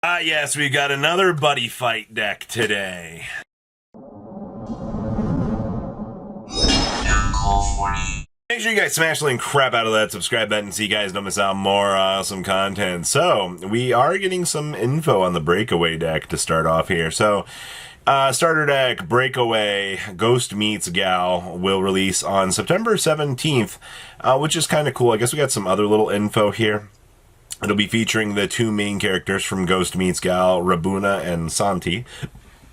Yes, we got another buddy fight deck today. Make sure you guys smash the link crap out of that subscribe button so you guys don't miss out on more awesome content. So, we are getting some info on the Breakaway deck to start off here. So, starter deck Breakaway Ghost Meets Gal will release on September 17th, which is kind of cool. I guess we got some other little info here. It'll be featuring the two main characters from Ghost Meets Gal, Rabuna and Santi.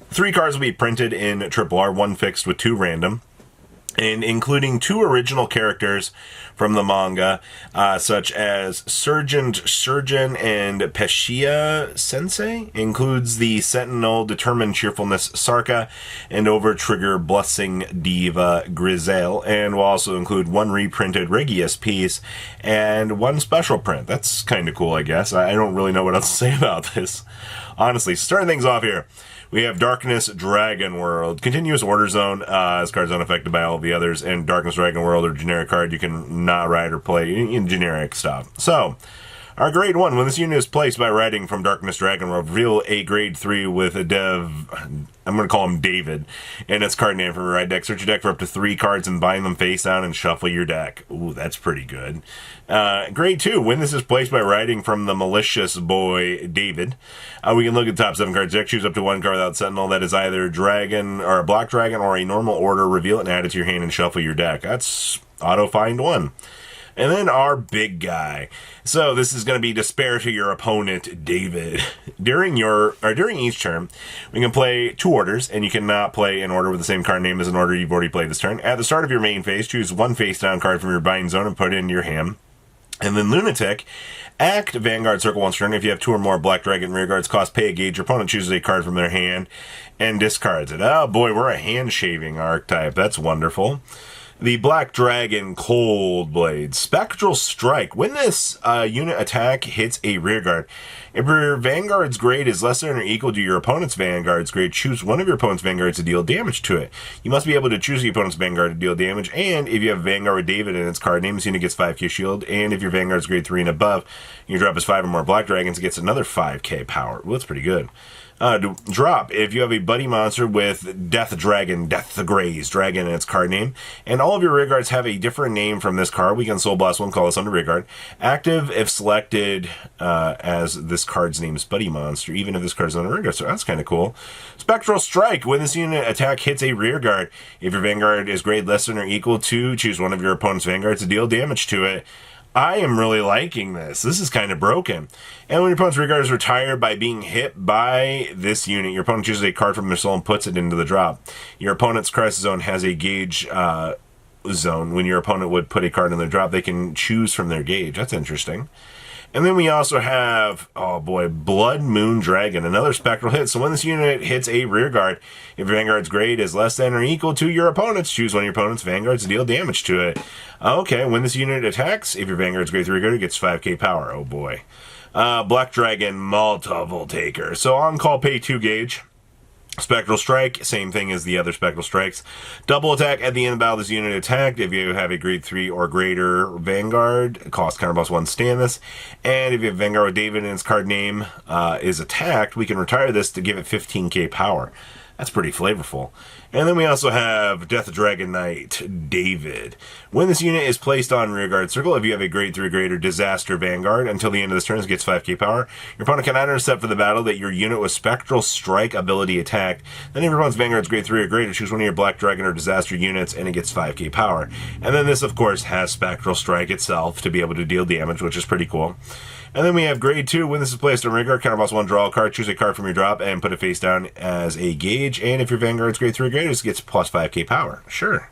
3 cards will be printed in Triple R, 1 fixed with 2 random, and including 2 original characters from the manga, such as Surgeon and Peshia Sensei. Includes the Sentinel Determined Cheerfulness Sarka and Over-Trigger Blessing Diva Grizel, and will also include 1 reprinted Regius piece and 1 special print. That's kind of cool, I guess. I don't really know what else to say about this. Honestly, starting things off here, we have Darkness Dragon World. Continuous Order Zone, this card's unaffected by all the others, and Darkness Dragon World are generic card you can not ride or play in generic stuff. So, our grade 1, when this unit is placed by riding from Darkness Dragon World, reveal a grade 3 with a I'm going to call him David, and its card name from your ride deck. Search your deck for up to 3 cards and bind them face down and shuffle your deck. Ooh, that's pretty good. Grade 2, when this is placed by riding from the malicious boy David, we can look at the top 7 cards deck, choose up to 1 card without Sentinel that is either a dragon or a black dragon or a normal order, reveal it and add it to your hand and shuffle your deck. That's auto find 1. And then our big guy. So this is going to be despair to your opponent, David. During each turn, we can play 2 orders, and you cannot play an order with the same card name as an order you've already played this turn. At the start of your main phase, choose 1 face down card from your bind zone and put it into your hand. And then Lunatic, act Vanguard circle once turn. If you have 2 or more Black Dragon rear guards, cost pay a gauge. Your opponent chooses a card from their hand and discards it. Oh boy, we're a hand shaving archetype. That's wonderful. The Black Dragon Cold Blade. Spectral Strike. When this unit attack hits a rearguard, if your Vanguard's grade is less than or equal to your opponent's Vanguard's grade, choose one of your opponent's Vanguards to deal damage to it. You must be able to choose the opponent's Vanguard to deal damage, and if you have Vanguard with David in its card name, this unit gets 5k shield, and if your Vanguard's grade 3 and above, your drop is 5 or more Black Dragons, it gets another 5k power. Well, that's pretty good. Drop, if you have a buddy monster with Death Dragon, Death the Graze Dragon in its card name, and all of your rearguards have a different name from this card, we can Soul Blast one, call this under rearguard. Active if selected as this card's name is buddy monster, even if this card's under rearguard, so that's kind of cool. Spectral Strike, when this unit attack hits a rearguard, if your Vanguard is grade less than or equal to, choose one of your opponent's Vanguards to deal damage to it. I am really liking this. This is kind of broken. And when your opponent's rearguard is retired by being hit by this unit, your opponent chooses a card from their soul and puts it into the drop. Your opponent's crisis zone has a gauge zone. When your opponent would put a card in their drop, they can choose from their gauge. That's interesting. And then we also have, oh boy, Blood Moon Dragon, another spectral hit. So when this unit hits a rearguard, if your Vanguard's grade is less than or equal to your opponent's, choose one of your opponent's Vanguards to deal damage to it. Okay, when this unit attacks, if your Vanguard's grade 3 rearguard, it gets 5k power. Oh boy. Black Dragon Multiple Taker. So on call, pay 2 gauge. Spectral Strike, same thing as the other Spectral Strikes. Double attack at the end of battle. This unit attacked. If you have a grade 3 or greater Vanguard, cost counterblast 1, stand this. And if you have Vanguard with David and its card name is attacked, we can retire this to give it 15k power. That's pretty flavorful. And then we also have Death Dragon Knight, David. When this unit is placed on rearguard circle, if you have a grade 3 or greater Disaster Vanguard, until the end of this turn, it gets 5k power. Your opponent cannot intercept for the battle that your unit with Spectral Strike ability attacked. Then if your opponent's Vanguard's grade 3 or greater, choose one of your Black Dragon or Disaster units, and it gets 5k power. And then this, of course, has Spectral Strike itself to be able to deal damage, which is pretty cool. And then we have grade 2, when this is placed on rearguard, counterblast 1, draw a card, choose a card from your drop, and put it face down as a gauge. And if your Vanguard's grade 3 or greater, it gets plus 5k power. Sure.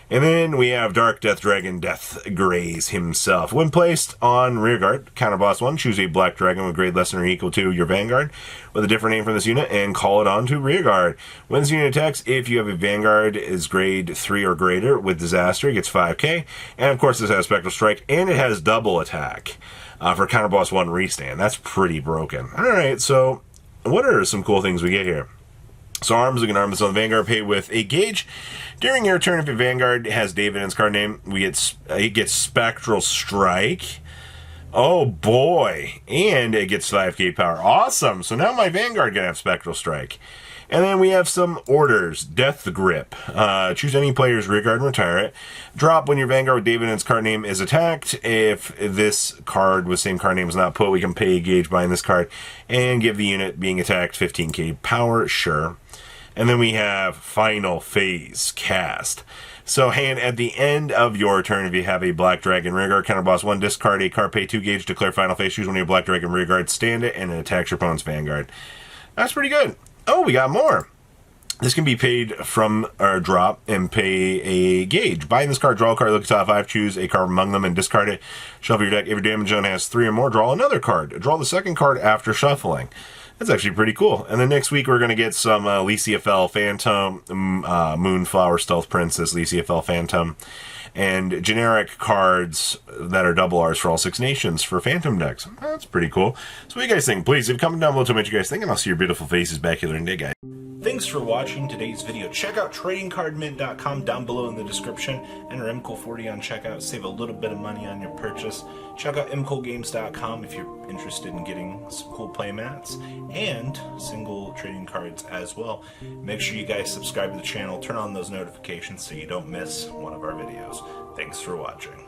And then we have Dark Death Dragon, Death Graze himself. When placed on rearguard, counterblast 1, choose a Black Dragon with grade less than or equal to your Vanguard with a different name from this unit, and call it on to rearguard. When this unit attacks, if you have a Vanguard is grade 3 or greater with Disaster, it gets 5k. And of course this has Spectral Strike, and it has double attack. For counterblast 1 restand. That's pretty broken. Alright, so what are some cool things we get here? So arms, we can arm this on the Vanguard, pay with a gauge. During your turn, if your Vanguard has David in its card name, it gets Spectral Strike. Oh boy, and it gets 5k power. Awesome. So now my Vanguard gonna have Spectral Strike. And then we have some orders. Death Grip. Choose any player's rear guard and retire it. Drop when your Vanguard with David and its card name is attacked. If this card with same card name is not put, we can pay a gauge buying this card and give the unit being attacked 15k power. Sure. And then we have Final Phase Cast. So, hand at the end of your turn, if you have a Black Dragon Rearguard counter boss 1, discard a card, pay 2 gauge, declare Final Phase, choose one of your Black Dragon Rearguards, stand it, and it attacks your opponent's Vanguard. That's pretty good. Oh, we got more. This can be paid from our drop and pay a gauge. Buying this card, draw a card, look at top 5, choose a card among them and discard it. Shuffle your deck. If your damage zone has 3 or more, draw another card. Draw the second card after shuffling. That's actually pretty cool. And then next week we're going to get some LCFL Phantom, Moonflower Stealth Princess, LCFL Phantom, and generic cards that are double R's for all 6 nations for Phantom decks. That's pretty cool. So what do you guys think? Please, if you comment down below to what you guys think, and I'll see your beautiful faces back here in the day, guys. Thanks for watching today's video. Check out tradingcardmint.com down below in the description. Enter MCOL40 on checkout. Save a little bit of money on your purchase. Check out mcolgames.com if you're interested in getting some cool play mats and single trading cards as well. Make sure you guys subscribe to the channel. Turn on those notifications so you don't miss one of our videos. Thanks for watching.